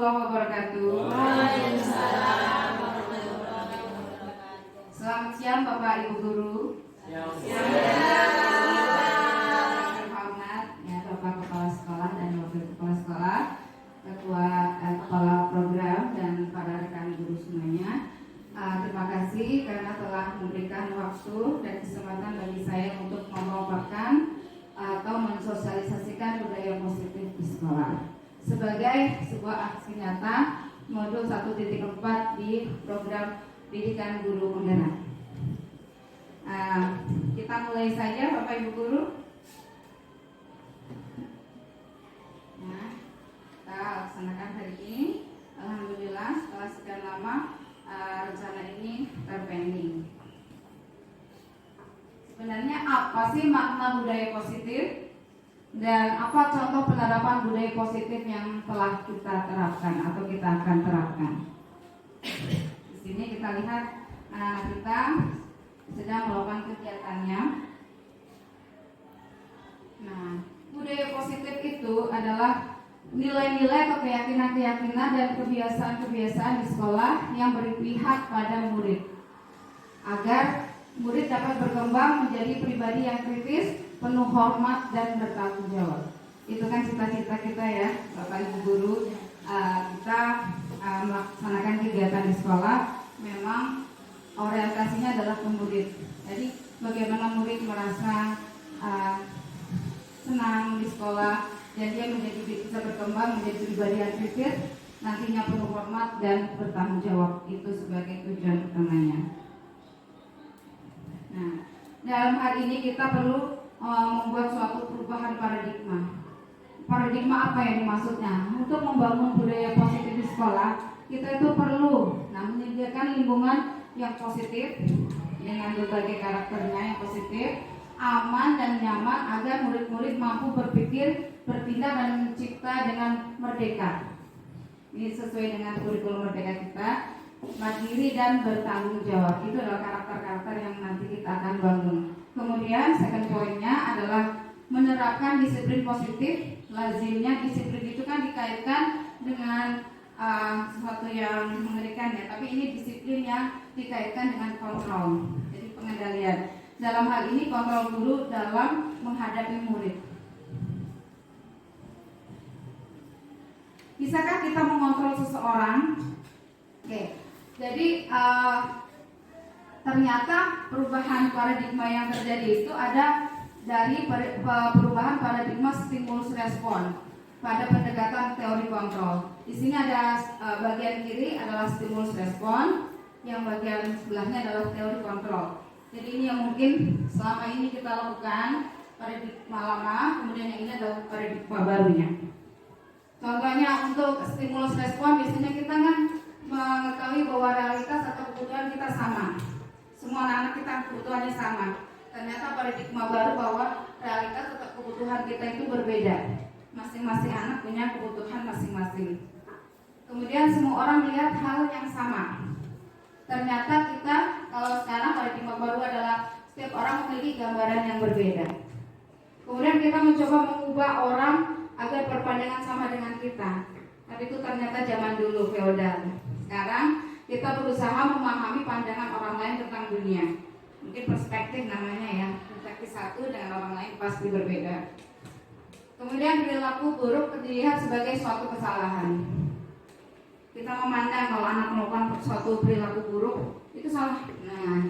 warahmatullahi wabarakatuh. Waalaikumsalam warahmatullahi wabarakatuh. Selamat siang Bapak Ibu Guru. Siang. Terhormat ya Bapak Kepala Sekolah dan Wakil Kepala Sekolah, Ketua Kepala Program dan para rekan guru semuanya. Terima kasih karena telah memberikan waktu dan kesempatan bagi saya untuk memaparkan atau mensosialisasikan budaya positif di sekolah sebagai sebuah aksi nyata modul 1.4 di program Pendidikan Guru Penggerak. Kita mulai saja Bapak Ibu Guru. Nah, kita laksanakan hari ini. Alhamdulillah setelah sekian lama rencana ini terpending. Sebenarnya apa sih makna budaya positif dan apa contoh penerapan budaya positif yang telah kita terapkan atau kita akan terapkan? Di sini kita lihat anak-anak kita sedang melakukan kegiatannya. Nah, budaya positif itu adalah nilai-nilai atau keyakinan-keyakinan dan kebiasaan-kebiasaan di sekolah yang berpihak pada murid agar murid dapat berkembang menjadi pribadi yang kritis, penuh hormat dan bertanggung jawab. Itu kan cita-cita kita ya, Bapak Ibu Guru. Kita melaksanakan kegiatan di sekolah memang orientasinya adalah ke murid. Jadi bagaimana murid merasa senang di sekolah dan dia bisa berkembang menjadi pribadi yang kritis, nantinya penuh hormat dan bertanggung jawab. Itu sebagai tujuan utamanya. Nah, dalam hal ini kita perlu membuat suatu perubahan paradigma. Paradigma apa yang dimaksudnya? Untuk membangun budaya positif di sekolah, kita itu perlu menyediakan lingkungan yang positif dengan berbagai karakternya yang positif, aman dan nyaman agar murid-murid mampu berpikir, bertindak dan mencipta dengan merdeka. Ini sesuai dengan kurikulum merdeka kita. Mandiri dan bertanggung jawab, itu adalah karakter-karakter yang nanti kita akan bangun. Kemudian second poinnya adalah menerapkan disiplin positif. Lazimnya disiplin itu kan dikaitkan dengan sesuatu yang mengerikan ya, tapi ini disiplin yang dikaitkan dengan kontrol, jadi pengendalian. Dalam hal ini kontrol guru dalam menghadapi murid. Bisakah kita mengontrol seseorang? Oke. Jadi ternyata perubahan paradigma yang terjadi itu ada dari perubahan paradigma stimulus respon pada pendekatan teori kontrol. Di sini ada bagian kiri adalah stimulus respon, yang bagian sebelahnya adalah teori kontrol. Jadi ini yang mungkin selama ini kita lakukan paradigma lama, kemudian yang ini adalah paradigma barunya. Contohnya untuk stimulus respon, biasanya kita kan mengetahui bahwa realitas atau kebutuhan kita sama. Semua anak-anak kita kebutuhannya sama. Ternyata paradigma baru bahwa realitas atau kebutuhan kita itu berbeda. Masing-masing anak punya kebutuhan masing-masing. Kemudian semua orang melihat hal yang sama. Ternyata kita kalau sekarang paradigma baru adalah setiap orang memiliki gambaran yang berbeda. Kemudian kita mencoba mengubah orang agar berpandangan sama dengan kita. Tapi itu ternyata zaman dulu feodal. Sekarang kita berusaha memahami pandangan orang lain tentang dunia. Mungkin perspektif namanya ya. Perspektif satu dengan orang lain pasti berbeda. Kemudian perilaku buruk dilihat sebagai suatu kesalahan. Kita memandang kalau anak melakukan suatu perilaku buruk itu salah.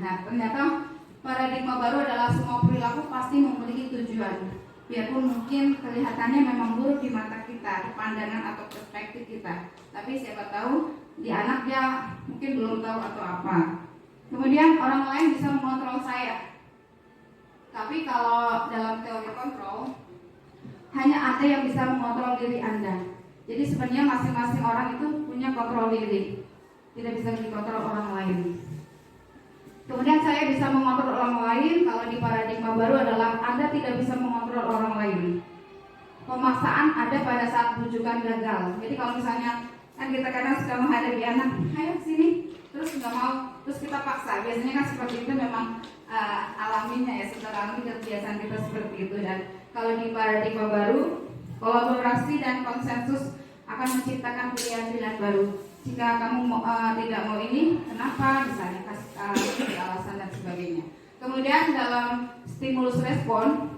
Nah ternyata paradigma baru adalah semua perilaku pasti memiliki tujuan. Biarpun mungkin kelihatannya memang buruk di mata kita, di pandangan atau perspektif kita, tapi siapa tahu di anak dia mungkin belum tahu atau apa. Kemudian orang lain bisa mengontrol saya. Tapi kalau dalam teori kontrol, hanya ada yang bisa mengontrol diri Anda. Jadi sebenarnya masing-masing orang itu punya kontrol diri, tidak bisa dikontrol orang lain. Kemudian saya bisa mengontrol orang lain. Kalau di paradigma baru adalah Anda tidak bisa mengontrol orang lain. Pemaksaan ada pada saat bujukan gagal. Jadi kalau misalnya kan kita kadang suka menghadapi anak, ayo sini, terus nggak mau, terus kita paksa. Biasanya kan seperti itu memang alaminya ya, secara alami kebiasaan kita seperti itu. Dan kalau di paradigma baru, kolaborasi dan konsensus akan menciptakan pilihan-pilihan baru. Jika kamu tidak mau ini, kenapa? Misalnya kasih alasan dan sebagainya. Kemudian dalam stimulus respon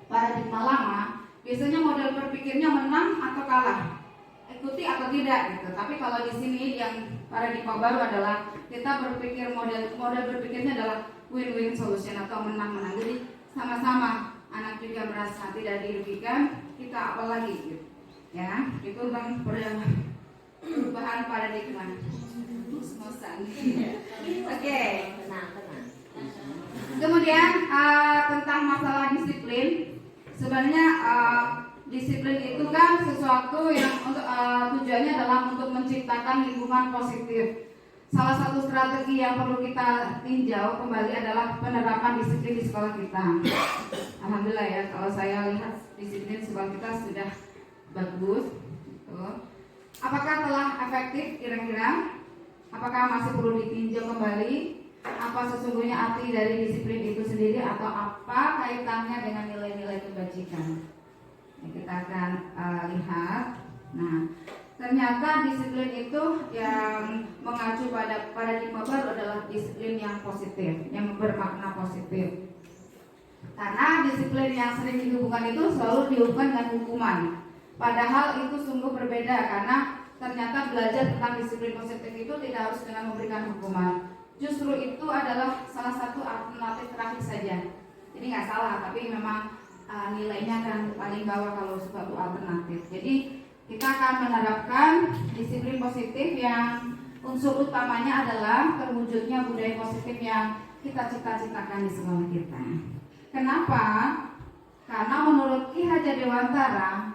paradigma lama, biasanya model berpikirnya menang atau kalah, ikuti atau tidak gitu. Tapi kalau di sini yang paradigma baru adalah kita berpikir model berpikirnya adalah win-win solution atau menang-menang. Jadi sama-sama, anak juga merasa tidak dirugikan, kita apalagi gitu. Ya, itu tentang perubahan paradigma. Mus-musan. Oke. Kemudian tentang masalah disiplin, sebenarnya disiplin itu kan sesuatu yang untuk tujuannya adalah untuk menciptakan lingkungan positif. Salah satu strategi yang perlu kita tinjau kembali adalah penerapan disiplin di sekolah kita. Alhamdulillah ya, kalau saya lihat disiplin sekolah kita sudah bagus. Apakah telah efektif kira-kira? Apakah masih perlu ditinjau kembali? Apa sesungguhnya arti dari disiplin itu sendiri atau apa kaitannya dengan nilai-nilai kebajikan? Kita akan lihat. Nah, ternyata disiplin itu yang mengacu pada paradigma baru adalah disiplin yang positif, yang bermakna positif. Karena disiplin yang sering dihubungkan itu selalu dihubungkan dengan hukuman. Padahal itu sungguh berbeda karena ternyata belajar tentang disiplin positif itu tidak harus dengan memberikan hukuman. Justru itu adalah salah satu alternatif terakhir saja. Jadi nggak salah, tapi memang nilainya kan paling bawah kalau suatu alternatif. Jadi kita akan menerapkan disiplin positif yang unsur utamanya adalah terwujudnya budaya positif yang kita cita-citakan di sekolah kita. Kenapa? Karena menurut Ki Hajar Dewantara,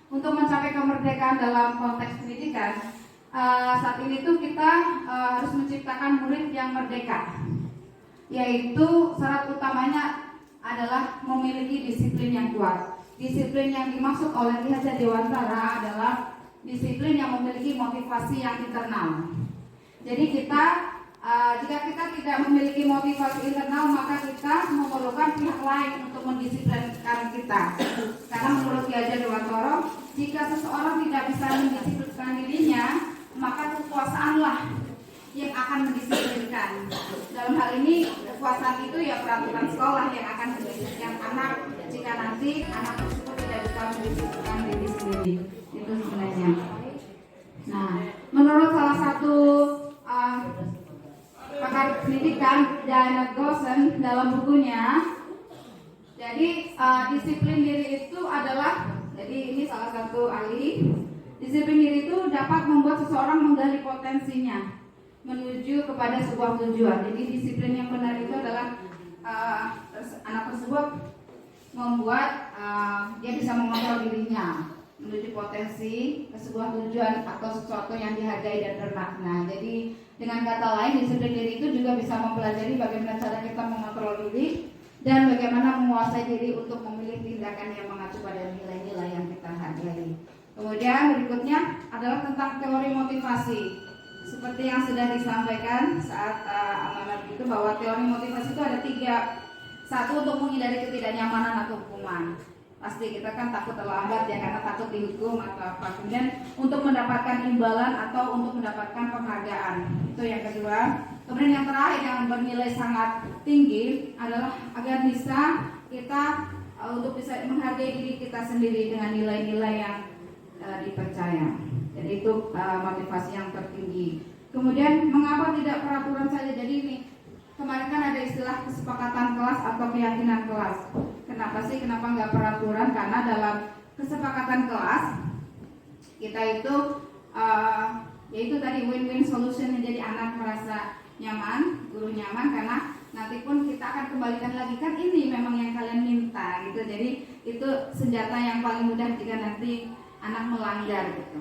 untuk mencapai kemerdekaan dalam konteks pendidikan, saat ini tuh kita harus menciptakan murid yang merdeka, yaitu syarat utamanya adalah memiliki disiplin yang kuat. Disiplin yang dimaksud oleh Ki Hajar Dewantara adalah disiplin yang memiliki motivasi yang internal. Jadi jika kita tidak memiliki motivasi internal, maka kita memerlukan pihak lain untuk mendisiplinkan kita. Karena menurut Ki Hajar Dewantara, jika seseorang tidak bisa mendisiplinkan dirinya, maka kekuasaanlah yang akan mendisiplinkan. Dalam hal ini kekuasaan itu ya peraturan sekolah yang akan mendisiplinkan anak jika nanti anak tersebut tidak bisa mendisiplinkan diri sendiri. Itu sebenarnya. Nah, menurut salah satu pakar pendidikan Diana Gosen dalam bukunya, jadi disiplin diri itu adalah, jadi ini salah satu ahli, disiplin diri itu dapat membuat seseorang menggali potensinya menuju kepada sebuah tujuan. Jadi disiplin yang benar itu adalah anak tersebut membuat dia bisa mengontrol dirinya menuju potensi ke sebuah tujuan atau sesuatu yang dihargai dan bermakna. Jadi dengan kata lain, disiplin diri itu juga bisa mempelajari bagaimana cara kita mengontrol diri dan bagaimana menguasai diri untuk memilih tindakan yang mengacu pada nilai-nilai yang kita hargai. Kemudian berikutnya adalah tentang teori motivasi. Seperti yang sudah disampaikan saat amanat itu, bahwa teori motivasi itu ada 3. Satu, untuk menghindari ketidaknyamanan atau hukuman. Pasti kita kan takut terlambat ya, karena takut dihukum atau apa. Kemudian untuk mendapatkan imbalan atau untuk mendapatkan penghargaan. Itu yang kedua. Kemudian yang terakhir yang bernilai sangat tinggi adalah agar bisa kita untuk bisa menghargai diri kita sendiri dengan nilai-nilai yang dipercaya. Jadi itu motivasi yang tertinggi. Kemudian mengapa tidak peraturan saja? Jadi ini kemarin kan ada istilah kesepakatan kelas atau keyakinan kelas. Kenapa sih? Kenapa nggak peraturan? Karena dalam kesepakatan kelas kita itu yaitu tadi win-win solution, jadi anak merasa nyaman, guru nyaman, karena nanti pun kita akan kembalikan lagi, kan ini memang yang kalian minta gitu. Jadi itu senjata yang paling mudah jika nanti anak melanggar gitu.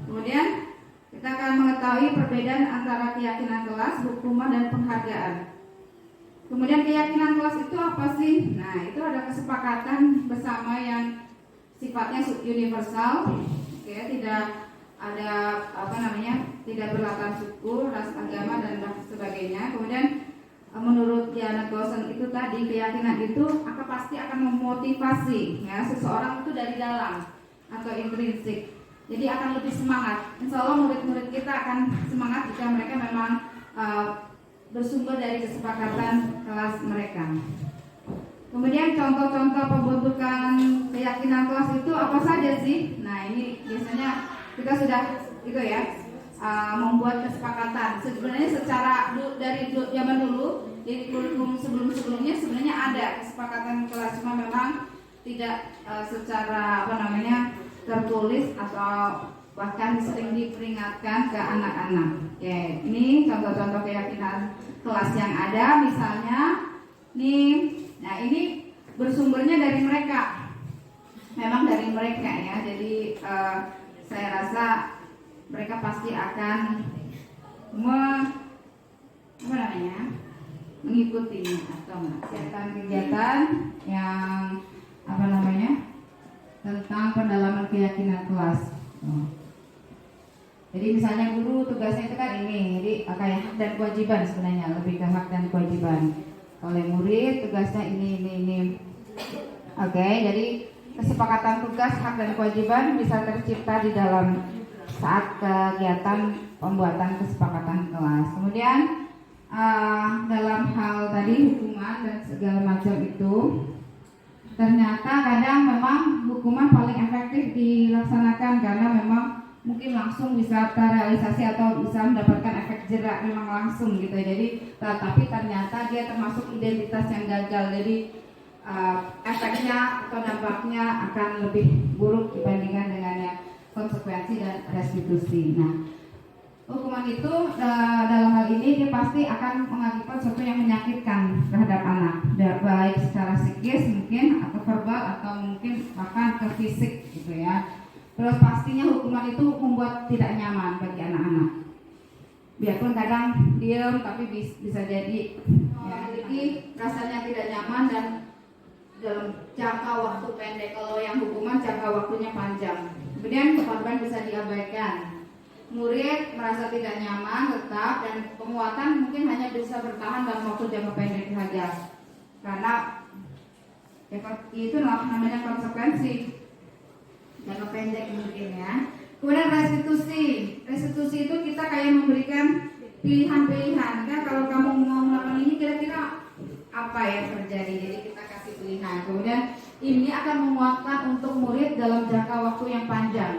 Kemudian kita akan mengetahui perbedaan antara keyakinan kelas, hukuman, dan penghargaan. Kemudian keyakinan kelas itu apa sih? Nah, itu ada kesepakatan bersama yang sifatnya universal, tidak ada tidak berlatar suku, ras, agama, dan sebagainya. Kemudian menurut Diana Gosen itu tadi, keyakinan itu pasti akan memotivasi ya seseorang itu dari dalam atau intrinsik. Jadi akan lebih semangat. Insya Allah murid-murid kita akan semangat jika mereka memang bersumber dari kesepakatan kelas mereka. Kemudian contoh-contoh pembentukan keyakinan kelas itu apa saja sih? Nah ini biasanya kita sudah itu ya membuat kesepakatan. Sebenarnya secara dari zaman dulu di kurikulum sebelum-sebelumnya sebenarnya ada kesepakatan kelas, cuma memang tidak secara tertulis atau bahkan sering diperingatkan ke anak-anak. Oke, ini contoh-contoh keyakinan kelas yang ada, misalnya nih. Nah ini bersumbernya dari mereka, memang dari mereka ya. Jadi saya rasa mereka pasti akan mengikuti atau kegiatan-kegiatan yang tentang pendalaman keyakinan kelas. Jadi misalnya guru tugasnya itu kan ini, jadi kayak hak dan kewajiban sebenarnya, lebih ke hak dan kewajiban. Oleh murid tugasnya ini. Oke, jadi kesepakatan tugas, hak dan kewajiban bisa tercipta di dalam saat kegiatan pembuatan kesepakatan kelas. Kemudian dalam hal tadi hukuman dan segala macam itu, ternyata kadang memang hukuman paling efektif dilaksanakan karena memang mungkin langsung bisa terrealisasi atau bisa mendapatkan efek jerak memang langsung gitu. Jadi tapi ternyata dia termasuk identitas yang gagal. Jadi efeknya atau dampaknya akan lebih buruk dibandingkan dengan yang konsekuensi dan restitusi. Nah, hukuman itu dalam hal ini dia pasti akan mengakibatkan sesuatu yang menyakitkan terhadap anak, baik secara psikis mungkin atau verbal atau mungkin bahkan ke fisik gitu ya. Terus pastinya hukuman itu membuat tidak nyaman bagi anak-anak. Biarpun kadang diam tapi bisa jadi rasanya tidak nyaman dan dalam jangka waktu pendek. Kalau yang hukuman jangka waktunya panjang. Kemudian korban bisa diabaikan. Murid merasa tidak nyaman tetap, dan penguatan mungkin hanya bisa bertahan dalam waktu jangka pendek saja. Karena itu namanya konsekuensi jangka pendek mungkin ya. Kemudian restitusi itu kita kayak memberikan pilihan-pilihan kan, kalau kamu mau melakukan ini kira-kira apa yang terjadi, jadi kita kasih pilihan. Kemudian ini akan menguatkan untuk murid dalam jangka waktu yang panjang.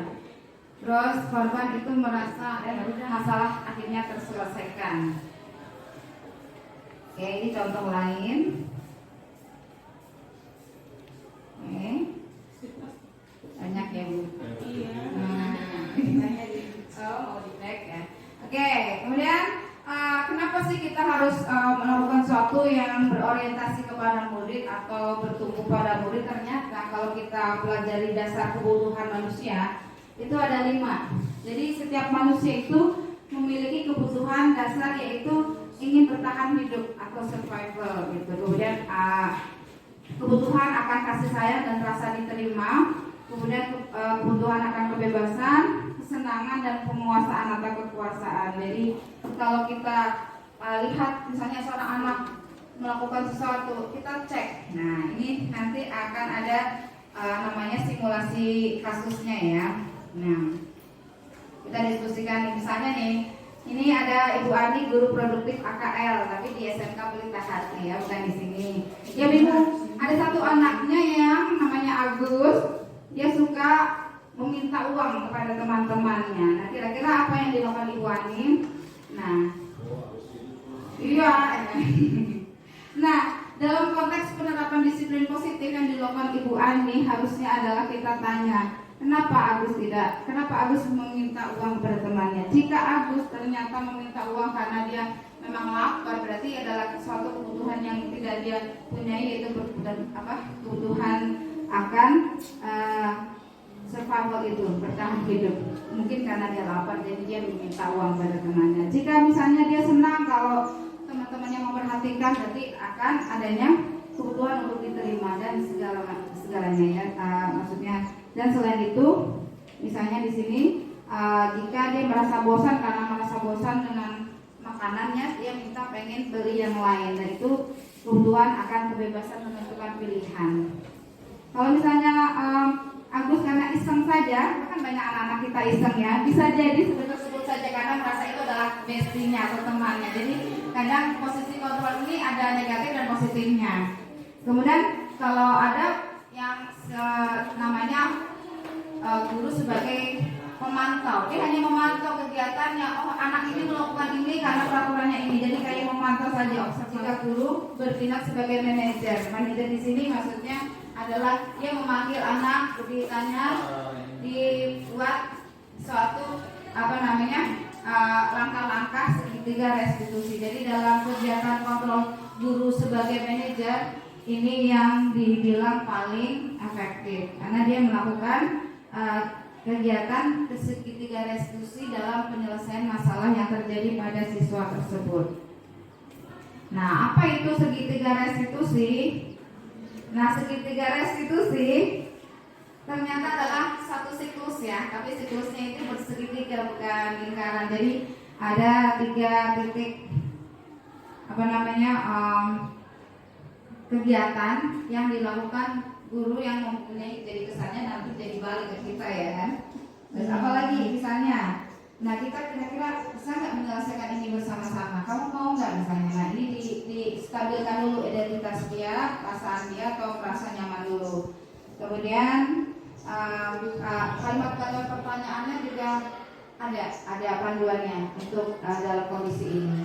Terus korban itu merasa masalah akhirnya terselesaikan. Oke, ini contoh lain. Oke. Banyak ya Bu. Mau di-back ya. Oke, kemudian kenapa sih kita harus melakukan sesuatu yang berorientasi kepada murid atau bertumbuh pada murid? Ternyata kalau kita pelajari dasar kebutuhan manusia itu ada 5. Jadi setiap manusia itu memiliki kebutuhan dasar, yaitu ingin bertahan hidup atau survival gitu. Kemudian kebutuhan akan kasih sayang dan rasa diterima. Kemudian kebutuhan akan kebebasan, kesenangan dan penguasaan atau kekuasaan. Jadi kalau kita lihat misalnya seorang anak melakukan sesuatu, kita cek. Nah ini nanti akan ada namanya simulasi kasusnya ya. Nah kita diskusikan misalnya nih, ini ada Ibu Ani, guru produktif AKL, tapi di SMK Pelita Hati ya, bukan di sini. Dia bingung, ada satu anaknya yang namanya Agus. Dia suka meminta uang kepada teman-temannya. Nah, kira-kira apa yang dilakukan Ibu Ani? Nah, iya. Nah, dalam konteks penerapan disiplin positif yang dilakukan Ibu Ani, harusnya adalah kita tanya, kenapa Agus meminta uang kepada temannya? Jika Agus ternyata meminta uang karena dia memang lapar, berarti adalah suatu kebutuhan yang tidak dia punyai, yaitu kebutuhan akan survival itu, bertahan hidup. Mungkin karena dia lapar, jadi dia meminta uang pada temannya. Jika misalnya dia senang kalau teman-temannya memperhatikan, berarti akan adanya kebutuhan untuk diterima dan segalanya ya. Maksudnya, dan selain itu, misalnya di sini, jika dia merasa bosan dengan makanannya, dia minta pengen beli yang lain, dan itu kebutuhan akan kebebasan menentukan pilihan. Kalau misalnya Agus karena iseng saja, kan banyak anak-anak kita iseng ya, bisa jadi sebut saja karena merasa itu adalah bestinya atau temannya. Jadi kadang posisi kontrol ini ada negatif dan positifnya. Kemudian kalau ada yang namanya guru sebagai pemantau, dia hanya memantau kegiatannya. Oh, anak ini melakukan ini karena peraturannya ini, jadi kayak memantau saja. Jika guru bertindak sebagai manajer, manajer di sini maksudnya adalah dia memanggil anak, ditanya, dibuat suatu langkah-langkah segitiga restitusi. Jadi dalam kegiatan kontrol guru sebagai manajer ini yang dibilang paling efektif karena dia melakukan kegiatan segitiga restitusi dalam penyelesaian masalah yang terjadi pada siswa tersebut. Nah, apa itu segitiga restitusi? Nah, segitiga restitusi ternyata adalah satu siklus ya, tapi siklusnya itu bersegitiga bukan lingkaran. Jadi ada 3 titik kegiatan yang dilakukan guru yang mempunyai, jadi kesannya nanti jadi balik ke kita ya kan. Terus apalagi misalnya, nah kita kira-kira bisa nggak menyelesaikan ini bersama-sama? Kamu mau nggak misalnya? Nah ini distabilkan dulu identitas dia, perasaan dia atau merasa nyaman dulu. Kemudian kalimat-kalimat pertanyaannya juga ada panduannya untuk dalam kondisi ini.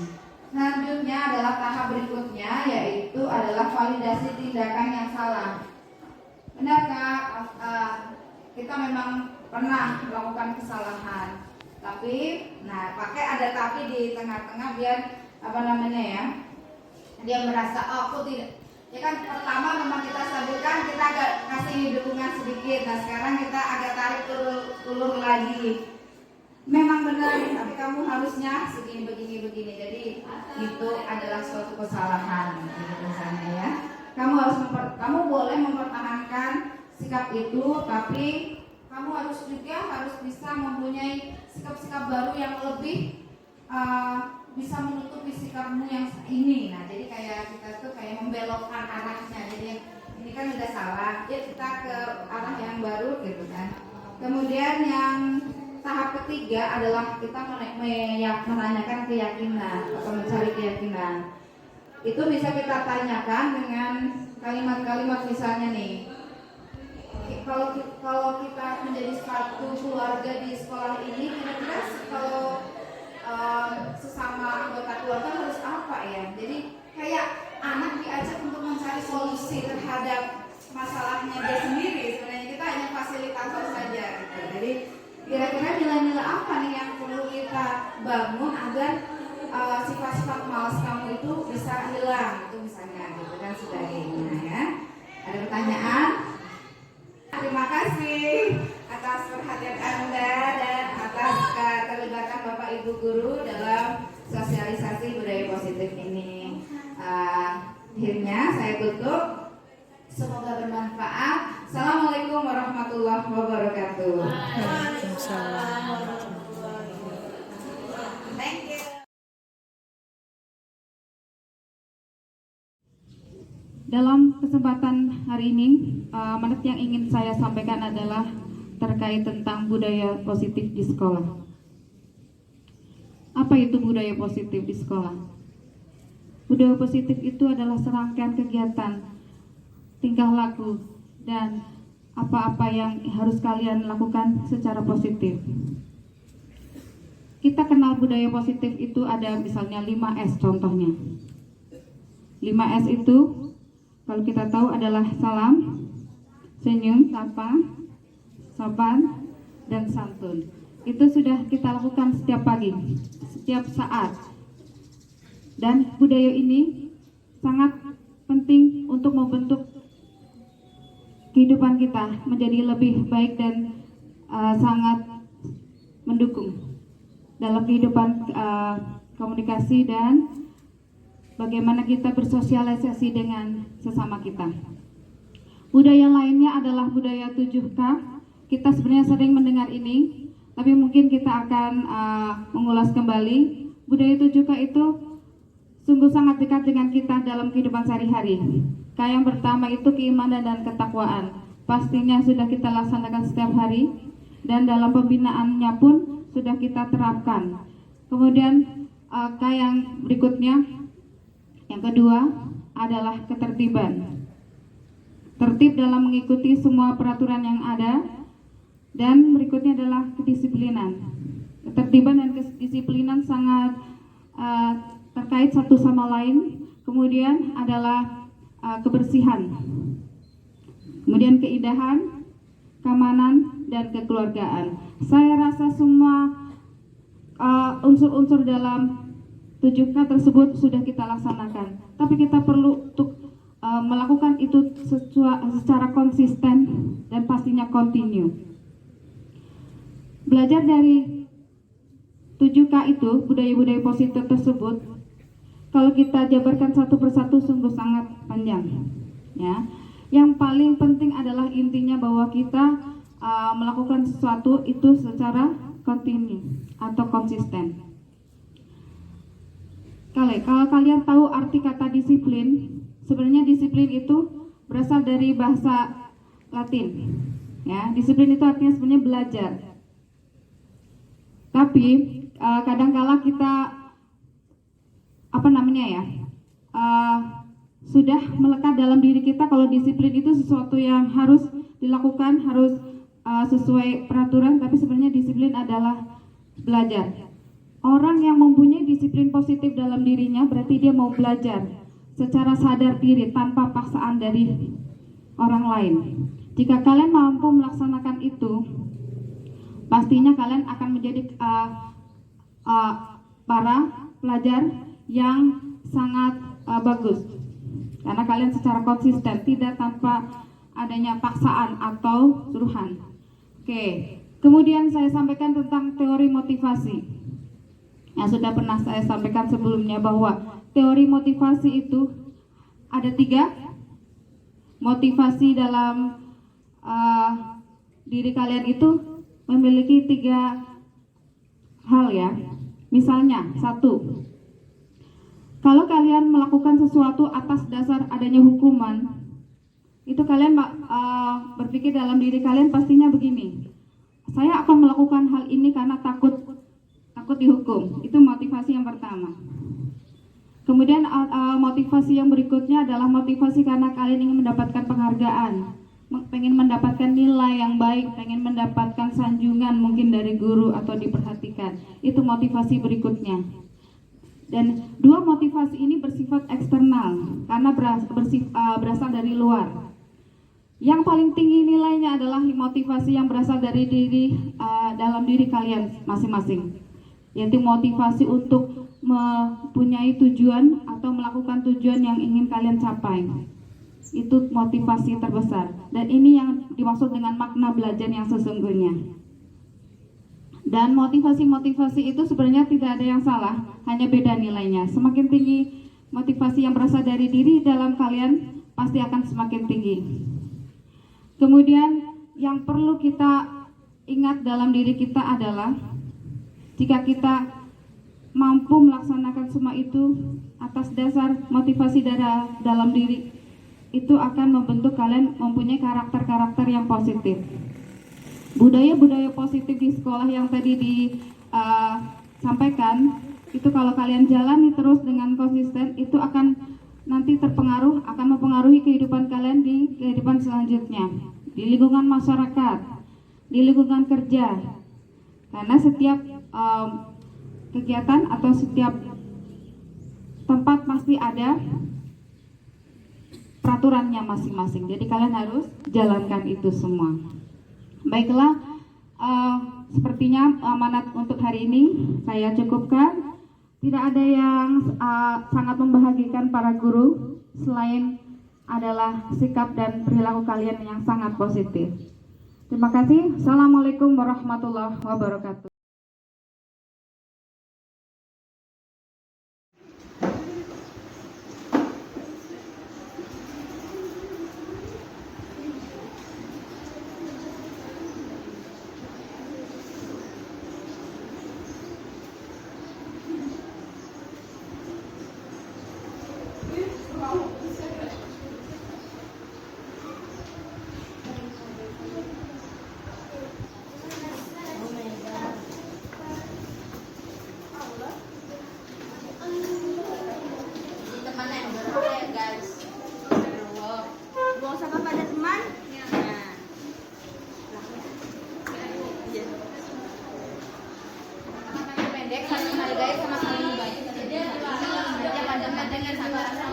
Selanjutnya adalah tahap berikutnya, yaitu adalah validasi tindakan yang salah. Benarkah kita memang pernah melakukan kesalahan? Tapi, pakai ada tapi di tengah-tengah biar dia merasa aku tidak. Ya kan pertama memang kita stabilkan, kita agak kasih dukungan sedikit. Nah sekarang kita agak tarik ulur lagi. Memang benar, tapi kamu harusnya segini begini. Jadi itu adalah suatu kesalahan, misalnya ya. Kamu boleh mempertahankan sikap itu, tapi kamu harus bisa mempunyai sikap-sikap baru yang lebih bisa menutupi sikapmu yang ini. Nah, jadi kayak kita tuh kayak membelokkan arahnya. Jadi ini kan udah salah, ya kita ke arah yang baru gitu kan. Kemudian yang tahap ketiga adalah kita menanyakan keyakinan atau mencari keyakinan. Itu bisa kita tanyakan dengan kalimat-kalimat misalnya nih. Kalau kita menjadi satu keluarga di sekolah ini, kira-kira kalau sesama anggota keluarga harus apa ya? Jadi kayak anak diajak untuk mencari solusi terhadap masalahnya dia sendiri. Sebenarnya kita hanya fasilitator saja gitu. Jadi kira-kira nilai-nilai apa nih yang perlu kita bangun agar sifat-sifat malas kamu itu bisa hilang, itu misalnya gitu dan sebagainya ya. Ada pertanyaan? Terima kasih atas perhatian Anda dan atas keterlibatan Bapak Ibu Guru dalam sosialisasi budaya positif ini. Akhirnya saya tutup. Semoga bermanfaat. Assalamualaikum warahmatullahi wabarakatuh. Waalaikumsalam. Thank you. Dalam kesempatan hari ini, manat yang ingin saya sampaikan adalah terkait tentang budaya positif di sekolah. Apa itu budaya positif di sekolah? Budaya positif itu adalah serangkaian kegiatan, tingkah laku, dan apa-apa yang harus kalian lakukan secara positif. Kita kenal budaya positif itu ada misalnya 5S contohnya. 5S itu kalau kita tahu adalah salam, senyum, sapa, sopan, dan santun. Itu sudah kita lakukan setiap pagi, setiap saat. Dan budaya ini sangat penting untuk membentuk kehidupan kita menjadi lebih baik dan sangat mendukung dalam kehidupan komunikasi dan bagaimana kita bersosialisasi dengan sesama kita. Budaya lainnya adalah budaya 7K. Kita sebenarnya sering mendengar ini, tapi mungkin kita akan mengulas kembali. Budaya 7K itu sungguh sangat dekat dengan kita dalam kehidupan sehari-hari. K yang pertama itu keimanan dan ketakwaan. pastinya sudah kita laksanakan setiap hari, dan dalam pembinaannya pun sudah kita terapkan. Kemudian yang berikutnya, yang kedua adalah ketertiban. Tertib dalam mengikuti semua peraturan yang ada, dan berikutnya adalah kedisiplinan. Ketertiban dan kedisiplinan sangat terkait satu sama lain. Kemudian adalah kebersihan, kemudian keindahan, keamanan, dan kekeluargaan. Saya rasa semua unsur-unsur dalam 7K tersebut sudah kita laksanakan, tapi kita perlu untuk melakukan itu secara konsisten dan pastinya kontinu. Belajar dari 7K itu, budaya-budaya positif tersebut, kalau kita jabarkan satu persatu sungguh sangat panjang, ya. Yang paling penting adalah intinya bahwa kita melakukan sesuatu itu secara kontinu atau konsisten. Kalau kalian tahu arti kata disiplin, sebenarnya disiplin itu berasal dari bahasa Latin, ya. Disiplin itu artinya sebenarnya belajar. Tapi kadangkala kita sudah melekat dalam diri kita kalau disiplin itu sesuatu yang harus dilakukan, harus sesuai peraturan, tapi sebenarnya disiplin adalah belajar. Orang yang mempunyai disiplin positif dalam dirinya berarti dia mau belajar secara sadar diri tanpa paksaan dari orang lain. Jika kalian mampu melaksanakan itu, pastinya kalian akan menjadi para pelajar yang sangat bagus, karena kalian secara konsisten, tidak tanpa adanya paksaan atau suruhan. Oke, kemudian saya sampaikan tentang teori motivasi yang sudah pernah saya sampaikan sebelumnya, bahwa teori motivasi itu ada 3. Motivasi dalam diri kalian itu memiliki 3 hal, ya. Misalnya, 1, kalau kalian melakukan sesuatu atas dasar adanya hukuman, itu kalian berpikir dalam diri kalian pastinya begini, saya akan melakukan hal ini karena takut dihukum. Itu motivasi yang pertama. Kemudian motivasi yang berikutnya adalah motivasi karena kalian ingin mendapatkan penghargaan, pengen mendapatkan nilai yang baik, pengen mendapatkan sanjungan mungkin dari guru atau diperhatikan. Itu motivasi berikutnya. Dan 2 motivasi ini bersifat eksternal karena berasal dari luar. Yang paling tinggi nilainya adalah motivasi yang berasal dari dalam diri kalian masing-masing, yaitu motivasi untuk mempunyai tujuan atau melakukan tujuan yang ingin kalian capai. Itu motivasi terbesar, dan ini yang dimaksud dengan makna belajar yang sesungguhnya. Dan motivasi-motivasi itu sebenarnya tidak ada yang salah, hanya beda nilainya. Semakin tinggi motivasi yang berasal dari diri dalam kalian, pasti akan semakin tinggi. Kemudian yang perlu kita ingat dalam diri kita adalah, jika kita mampu melaksanakan semua itu atas dasar motivasi dalam diri, itu akan membentuk kalian mempunyai karakter-karakter yang positif. Budaya-budaya positif di sekolah yang tadi disampaikan, itu kalau kalian jalani terus dengan konsisten, itu akan nanti akan mempengaruhi kehidupan kalian di kehidupan selanjutnya, di lingkungan masyarakat, di lingkungan kerja. Karena setiap kegiatan atau setiap tempat pasti ada peraturannya masing-masing. Jadi kalian harus jalankan itu semua. Baiklah, sepertinya amanat untuk hari ini saya cukupkan. Tidak ada yang sangat membahagiakan para guru selain adalah sikap dan perilaku kalian yang sangat positif. Terima kasih. Assalamualaikum warahmatullahi wabarakatuh. baik, saling menghargai sama saling membantu. Kerja pandang-pandang yang sabar.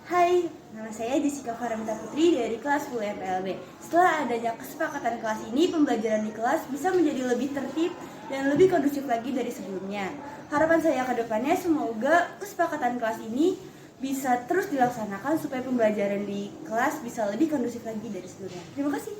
Hai, nama saya Jessica Faramita Putri dari kelas 10 MPLB. Setelah adanya kesepakatan kelas ini, pembelajaran di kelas bisa menjadi lebih tertib dan lebih kondusif lagi dari sebelumnya. Harapan saya ke depannya semoga kesepakatan kelas ini bisa terus dilaksanakan supaya pembelajaran di kelas bisa lebih kondusif lagi dari sebelumnya. Terima kasih.